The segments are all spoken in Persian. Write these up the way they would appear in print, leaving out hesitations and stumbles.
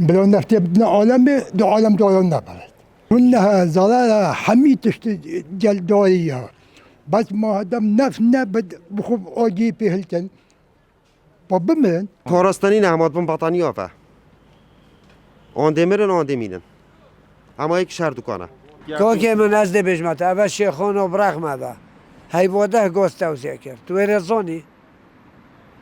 بلو نفتی بدنا عالم دو عالم دولار نبرد ونها زلالة حمي تشت جل دولية بس ما هدم نفس نبد بخوب أوجي بهلتن وبمن کارستانی نهمات بن بطانی آفه آن دمیرن آن دمینن اما یک شهر دکانه که من از ده بجمت اول شیخان و برخ مده هیواده گوست توزیع کرد تو رزونی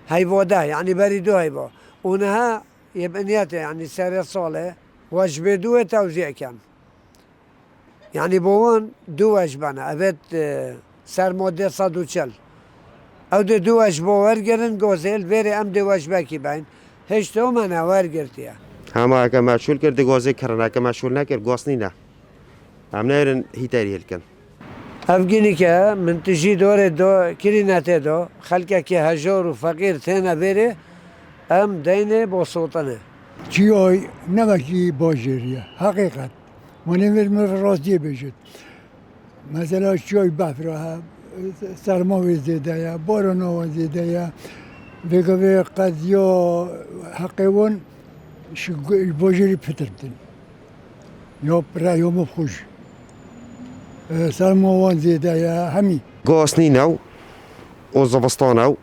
هیواده یعنی بری دو هیوا اونها یبنیت یعنی سر ساله وجبه دو توزیع کن یعنی بوان دو وجبانه اوید سرماده 140 او ده دو وجبه ورگرن گوزیل ویری ام دو وجبه کی بین هشتو من ورگرتیه همه اگه مشغول کرده گازه کرن اگه مشغول نکرد گاز نینه هم نیرن هیتری هلکن افغانی که من تجی دور دو کرینته دو خلقه که هجار و فقیر تنه بره ام دینه با سلطنه چیای نمکی باجریه حقیقت منور راضی بشد مثلا چیای بفرها سرما زیده یا باران زیده یا بگوی قضیه حقیقون باجری پتردن یا برای مفخوش سرما زیده یا همی گاز نینه و زبستانه و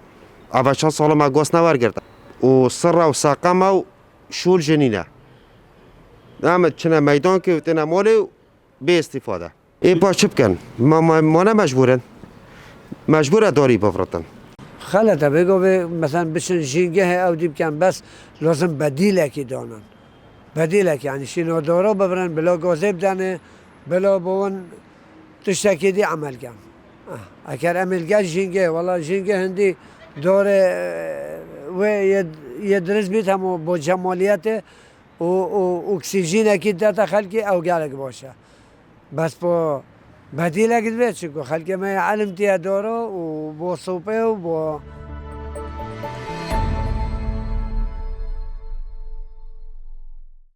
اول چند سال ما گاز نورگرده و سر و ساقم و شول جنینه نامد چنه میدان که تنه مالی به استفاده ای پا چپ کن ما نه مجبوره داری بفرطن خلطه بگو مثلا بشن جینگه او دیب کن بس لازم بدیله کی دانن بدیله کی یعنی شینو دارو ببرن بلا گازه بدنه بلا بون تشتکی دی عمل کن اگر عمل کن جینگه والله جینگه هندی داره و یدرس بیت همو با جمالیت و اکسیژن کی داتا خلقی او گالک باشه بس با بدیله کی دوید چکو خلقی ما علم تیا دارو و با صوبه و با